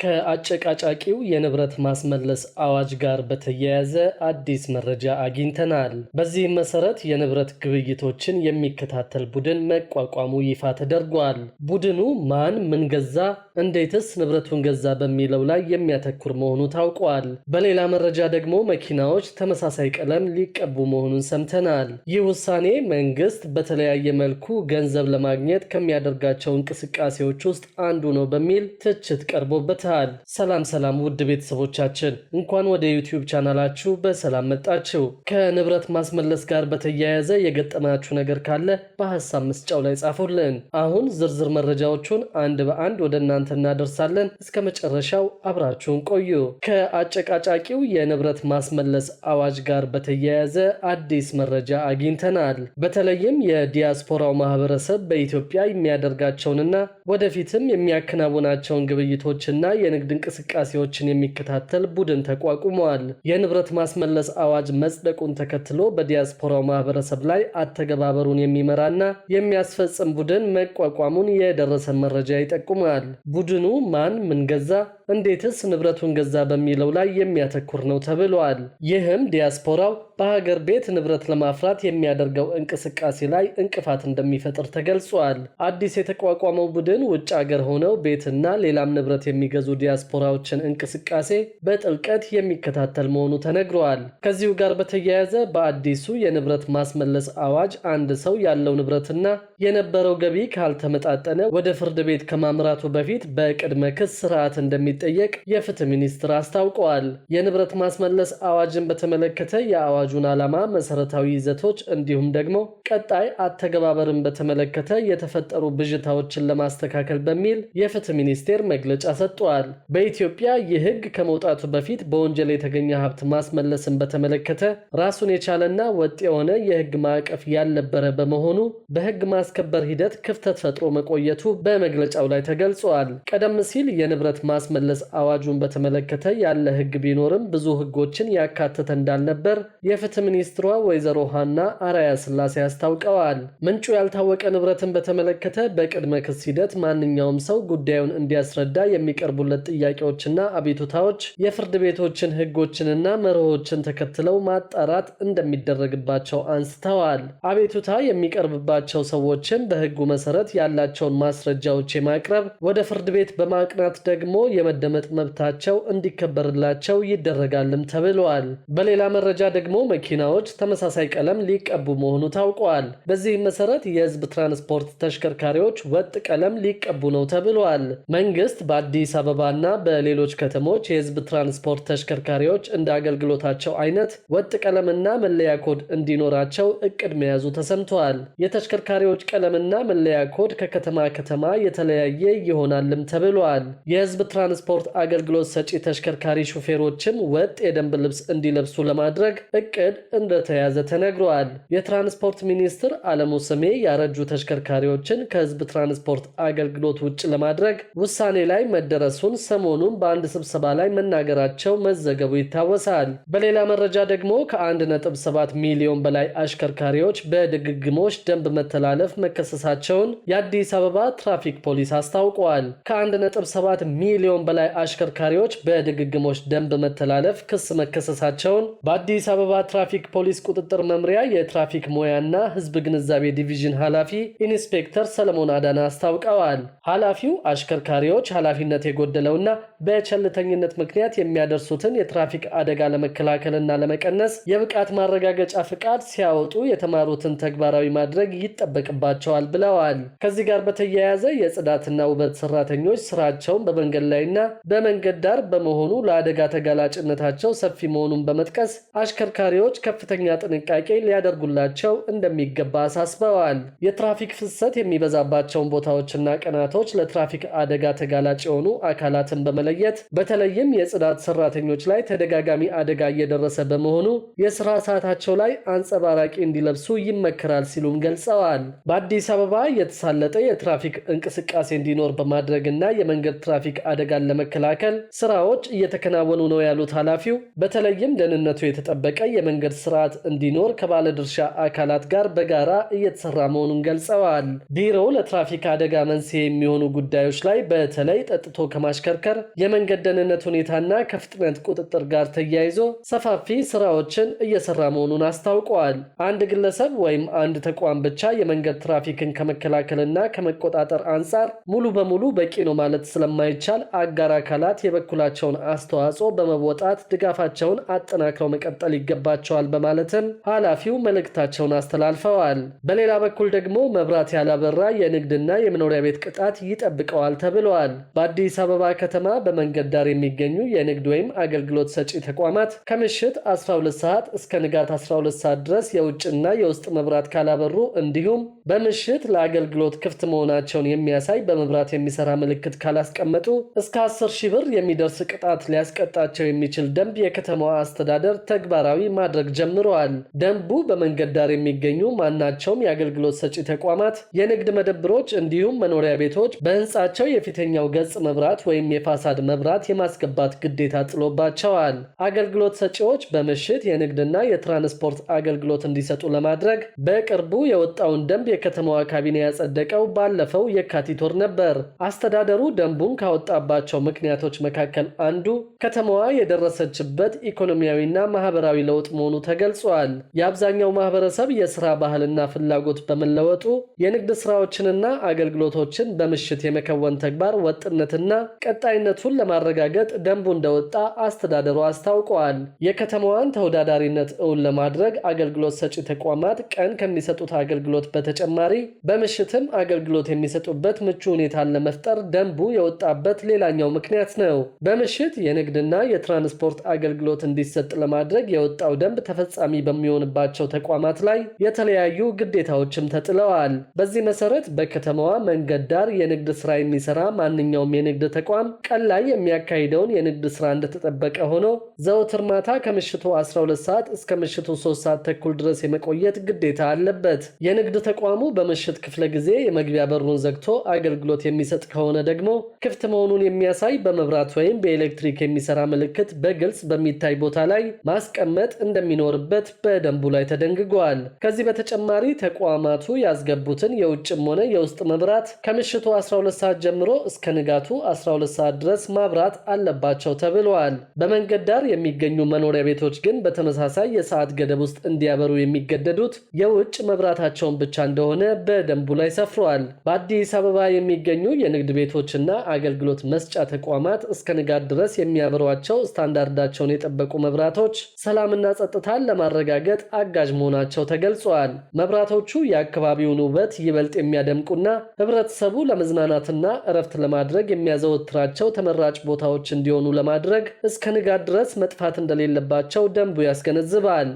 ከአጨቃጫቂው የንብረት ማስመለስ አዋጅ ጋር በተያያዘ አዲስ መረጃ አግኝተናል። በዚህም መሰረት የንብረት ግብይቶችን የሚከታተል ቡድን መቋቋሙ ይፋ ተደርጓል። ቡድኑ ማን ምን ገዛ፣ እንዴትስ ንብረቱን ገዛ በሚለው ላይ የሚያተኩር መሆኑ ታውቋል። በሌላ መረጃ ደግሞ መኪናዎች ተመሳሳይ ቀለም ሊቀቡ መሆኑን ሰምተናል። ይህ ውሳኔ መንግስት በተለያየ መልኩ ገንዘብ ለማግኘት ከሚያደርጋቸው እንቅስቃሴዎች ውስጥ አንዱ ነው በሚል ትችት ቀርቦበታል። ሰላም ውድ ቤተሰቦቻችን እንኳን ወደ ዩቲዩብ ቻናላችሁ በሰላም መጣችሁ። ከንብረት ማስመለስ ጋር በተያያዘ የገጠማችሁ ነገር ካለ በሐሳብ መስጫው ላይ ጻፉልን። አሁን ዝርዝር መረጃዎቹን አንድ በአንድ ወደ እናንተ እናደርሳለን። እስከ መጨረሻው አብራችሁን ቆዩ። ከአጨቃጫቂው የንብረት ማስመለስ አዋጅ ጋር በተያያዘ አዲስ መረጃ አግኝተናል። በተለይም የዲያስፖራው ማህበረሰብ በኢትዮጵያ የሚያደርጋቸውንና ወደፊትም የሚያከናውናቸውን ግብይቶችና የንግድ እንቅስቃሴዎችን የሚከታተል ቡድን ተቋቁሟል። የንብረት ማስመለስ አዋጅ መጽደቁን ተከትሎ በዲያስፖራው ማህበረሰብ ላይ አተገባበሩን የሚመራና የሚያስፈጽም ቡድን መቋቋሙን የደረሰ መረጃ ይጠቁማል። ቡድኑ ማን ምን ገዛ፣ እንዴትስ ንብረቱን ገዛ በሚለው ላይ የሚያተኩር ነው ተብሏል። ይህም ዲያስፖራው በሀገር ቤት ንብረት ለማፍራት የሚያደርገው እንቅስቃሴ ላይ እንቅፋት እንደሚፈጥር ተገልጿል። አዲስ የተቋቋመው ቡድን ውጭ ሀገር ሆነው ቤትና ሌላም ንብረት የሚገዙ ዲያስፖራዎችን እንቅስቃሴ በጥልቀት የሚከታተል መሆኑ ተነግሯል። ከዚሁ ጋር በተያያዘ በአዲሱ የንብረት ማስመለስ አዋጅ አንድ ሰው ያለው ንብረትና የነበረው ገቢ ካልተመጣጠነ ወደ ፍርድ ቤት ከማምራቱ በፊት በቅድመ ክስ ስርዓት እንደሚጠየቅ የፍትህ ሚኒስትር አስታውቀዋል። የንብረት ማስመለስ አዋጅን በተመለከተ የአዋጁን ዓላማ፣ መሰረታዊ ይዘቶች እንዲሁም ደግሞ ቀጣይ አተገባበርን በተመለከተ የተፈጠሩ ብዥታዎችን ለማስተካከል በሚል የፍትህ ሚኒስቴር መግለጫ ሰጥቷል። በኢትዮጵያ ይህ ህግ ከመውጣቱ በፊት በወንጀል የተገኘ ሀብት ማስመለስን በተመለከተ ራሱን የቻለና ወጥ የሆነ የህግ ማዕቀፍ ያልነበረ በመሆኑ በህግ ማስከበር ሂደት ክፍተት ፈጥሮ መቆየቱ በመግለጫው ላይ ተገልጿል። ቀደም ሲል የንብረት ማስመለስ አዋጁን በተመለከተ ያለ ህግ ቢኖርም ብዙ ህጎችን ያካተተ እንዳልነበር የፍትህ ሚኒስትሯ ወይዘሮ ሃና አራያ ስላሴ አስታውቀዋል። ምንጩ ያልታወቀ ንብረትን በተመለከተ በቅድመ ክስ ሂደት ማንኛውም ሰው ጉዳዩን እንዲያስረዳ የሚቀርቡለት ጥያቄዎችና አቤቱታዎች የፍርድ ቤቶችን ህጎችንና መርሆችን ተከትለው ማጣራት እንደሚደረግባቸው አንስተዋል። አቤቱታ የሚቀርብባቸው ሰዎችን በህጉ መሰረት ያላቸውን ማስረጃዎች የማቅረብ ወደ ፍርድ ቤት በማቅናት ደግሞ የመደመጥ መብታቸው እንዲከበርላቸው ይደረጋልም ተብሏል። በሌላ መረጃ ደግሞ መኪናዎች ተመሳሳይ ቀለም ሊቀቡ መሆኑ ታውቋል። በዚህም መሰረት የህዝብ ትራንስፖርት ተሽከርካሪዎች ወጥ ቀለም ሊቀቡ ነው ተብሏል። መንግስት በአዲስ አበባና በሌሎች ከተሞች የህዝብ ትራንስፖርት ተሽከርካሪዎች እንደ አገልግሎታቸው አይነት ወጥ ቀለምና መለያ ኮድ እንዲኖራቸው እቅድ መያዙ ተሰምቷል። የተሽከርካሪዎች ቀለምና መለያ ኮድ ከከተማ ከተማ የተለያየ ይሆናልም ተብሏል። የህዝብ ትራንስፖርት አገልግሎት ሰጪ ተሽከርካሪ ሹፌሮችም ወጥ የደንብ ልብስ እንዲለብሱ ለማድረግ እቅድ እንደተያዘ ተነግሯል። የትራንስፖርት ሚኒስትር አለሙ ስሜ ያረጁ ተሽከርካሪዎችን ከህዝብ ትራንስፖርት አገልግሎት ውጭ ለማድረግ ውሳኔ ላይ መደረሱን ሰሞኑን በአንድ ስብሰባ ላይ መናገራቸው መዘገቡ ይታወሳል። በሌላ መረጃ ደግሞ ከ1.7 ሚሊዮን በላይ አሽከርካሪዎች በድግግሞሽ ደንብ መተላለፍ መከሰሳቸውን የአዲስ አበባ ትራፊክ ፖሊስ አስታውቋል። ከ1.7 ሚሊዮን በላይ አሽከርካሪዎች በድግግሞሽ ደንብ መተላለፍ ክስ መከሰሳቸውን በአዲስ አበባ ትራፊክ ፖሊስ ቁጥጥር መምሪያ የትራፊክ ሙያና ህዝብ ግንዛቤ ዲቪዥን ኃላፊ ኢንስፔክተር ሰለሞን አዳና አስታውቀዋል። ኃላፊው አሽከርካሪዎች ኃላፊነት የጎደለውና በቸልተኝነት ምክንያት የሚያደርሱትን የትራፊክ አደጋ ለመከላከልና ለመቀነስ የብቃት ማረጋገጫ ፍቃድ ሲያወጡ የተማሩትን ተግባራዊ ማድረግ ይጠበቅባቸዋል ብለዋል። ከዚህ ጋር በተያያዘ የጽዳትና ውበት ሰራተኞች ስራቸውን በመንገድ ላይና በመንገድ ዳር በመሆኑ ለአደጋ ተጋላጭነታቸው ሰፊ መሆኑን በመጥቀስ አሽከርካሪዎች ከፍተኛ ጥንቃቄ ሊያደርጉላቸው እንደሚገባ አሳስበዋል። የትራፊክ ፍሰት የሚበዛባቸውን ቦታዎችና ቀናቶች ለትራፊክ አደጋ ተጋላጭ የሆኑ አካላትን በመለየት በተለይም የጽዳት ሰራተኞች ላይ ተደጋጋሚ አደጋ እየደረሰ በመሆኑ የስራ ሰዓታቸው ላይ አንጸባራቂ እንዲለብሱ ይመከራል ሲሉም ገልጸዋል። በአዲስ አበባ የተሳለጠ የትራፊክ እንቅስቃሴ እንዲኖር በማድረግና የመንገድ ትራፊክ አደጋን ለመከላከል ስራዎች እየተከናወኑ ነው ያሉት ኃላፊው በተለይም ደህንነቱ የተጠበቀ የመንገድ ስርዓት እንዲኖር ከባለድርሻ አካላት ጋር በጋራ እየተሰራ መሆኑን ገልጸዋል። ቢሮው ለትራፊክ አደጋ መንስኤ የሚሆኑ ጉዳዮች ላይ በተለይ ጠጥቶ ከማሽከርከር፣ የመንገድ ደህንነት ሁኔታና ከፍጥነት ቁጥጥር ጋር ተያይዞ ሰፋፊ ስራዎችን እየሰራ መሆኑን አስታውቀዋል። አንድ ግለሰብ ወይም አንድ ተቋም ብቻ የመንገድ ትራፊክን ከመከላከልና ከመቆጣጠር አንጻር ሙሉ በሙሉ በቂ ነው ማለት ስለማይቻል አጋር አካላት የበኩላቸውን አስተዋጽኦ በመወጣት ድጋፋቸውን አጠናክረው መቀጠል ይገባቸዋል በማለትም ኃላፊው መልእክታቸውን አስተላልፈዋል። በሌላ በኩል ደግሞ መብራት ያላበራ የንግድና የመኖሪያ ቤት ቅጣት ይጠብቀዋል ተብለዋል። በአዲስ አበባ ከተማ በመንገድ ዳር የሚገኙ የንግድ ወይም አገልግሎት ሰጪ ተቋማት ከምሽት 12 ሰዓት እስከ ንጋት 12 ሰዓት ድረስ የውጭና የውስጥ መብራት ካላበሩ እንዲሁም በምሽት ለአገልግሎት ክፍት መሆናቸውን የሚያሳይ በመብራት የሚሰራ ምልክት ካላስቀመጡ እስከ 10,000 ብር የሚደርስ ቅጣት ሊያስቀጣቸው የሚችል ደንብ የከተማዋ አስተዳደር ተግባራዊ ማድረግ ጀምረዋል። ደንቡ በመንገድ ዳር የሚገኙ ማናቸውም የአገልግሎት ሰጪ ተቋማት፣ የንግድ መደብሮች እንዲሁም መኖሪያ ቤቶች በህንጻቸው የፊተኛው ገጽ መብራት ወይም የፋሳድ መብራት የማስገባት ግዴታ ጥሎባቸዋል። አገልግሎት ሰጪዎች በምሽት የንግድና የትራንስፖርት አገልግሎት እንዲሰጡ ለማድረግ በቅርቡ የወጣውን ደንብ የከተማዋ ካቢኔ ያጸደቀው ባለፈው የካቲት ወር ነበር። አስተዳደሩ ደንቡን ካወጣባቸው ምክንያቶች መካከል አንዱ ከተማዋ የደረሰችበት ኢኮኖሚያዊና ማህበራዊ ለውጥ መሆኑ ተገልጿል። የአብዛኛው ማህበረሰብ የስራ ባህልና ፍላጎት በመለወጡ የንግድ ስራዎችንና አገልግሎቶችን በምሽት የመከወን ተግባር ወጥነትና ቀጣይነቱን ለማረጋገጥ ደንቡ እንደወጣ አስተዳደሩ አስታውቀዋል። የከተማዋን ተወዳዳሪነት እውን ለማድረግ አገልግሎት ሰጪ ተቋማት ቀን ከሚሰጡት አገልግሎት በተጨማሪ በምሽትም አገልግሎት የሚሰጡበት ምቹ ሁኔታን ለመፍጠር ደንቡ የወጣበት ሌላኛው ምክንያት ነው። በምሽት የንግድና የትራንስፖርት አገልግሎት እንዲሰጥ ለማድረግ የወጣው ደንብ ተፈጻሚ በሚሆንባቸው ተቋማት ላይ የተለያዩ ግዴታዎችም ተጥለዋል። በዚህ መሰረት በከተማዋ መንገድ ዳር የንግድ ስራ የሚሰራ ማንኛውም የንግድ ተቋም ቀን ላይ የሚያካሂደውን የንግድ ስራ እንደተጠበቀ ሆኖ ዘወትር ማታ ከምሽቱ 12 ሰዓት እስከ ምሽቱ 3 ሰዓት ተኩል ድረስ የመቆየት ግዴታ አለበት። የንግድ ተቋሙ በምሽት ክፍለ ጊዜ የመግቢያ በሩን ዘግቶ አገልግሎት የሚሰጥ ከሆነ ደግሞ ክፍት መሆኑን የሚያሳይ በመብራት ወይም በኤሌክትሪክ የሚሰራ ምልክት በግልጽ በሚታይ ቦታ ላይ ማስቀመጥ እንደሚኖርበት በደንቡ ላይ ተደንግጓል። ከዚህ በተጨማሪ ተቋማቱ ያስገቡትን የውጭም ሆነ የውስጥ መብራት ከምሽቱ 12 ሰዓት ጀምሮ እስከ ንጋቱ 12 ሰዓት ድረስ ማብራት አለባቸው ተብሏል። በመንገድ ዳር የሚገኙ መኖሪያ ቤቶች ግን በተመሳሳይ የሰዓት ገደብ ውስጥ እንዲያበሩ የሚገደዱት የውጭ መብራታቸውን ብቻ እንደሆነ በደንቡ ላይ ሰፍሯል። በአዲስ አበባ የሚገኙ የንግድ ቤቶችና አገልግሎት መስጫ ተቋማት እስከ ንጋት ድረስ የሚያበሯቸው ስታንዳርዳቸውን የጠበቁ መብራቶች ሰላምና ጸጥታን ለማረጋገጥ አጋዥ መሆናቸው ተገልጿል። መብራቶቹ የአካባቢውን ውበት ይበልጥ የሚያደምቁና ህብረተሰቡ ለመዝናናትና እረፍት ለማድረግ የሚያዘወትራቸው ተመራጭ ቦታዎች እንዲሆኑ ለማድረግ እስከ ንጋት ድረስ መጥፋት እንደሌለባቸው ደንቡ ያስገነዝባል።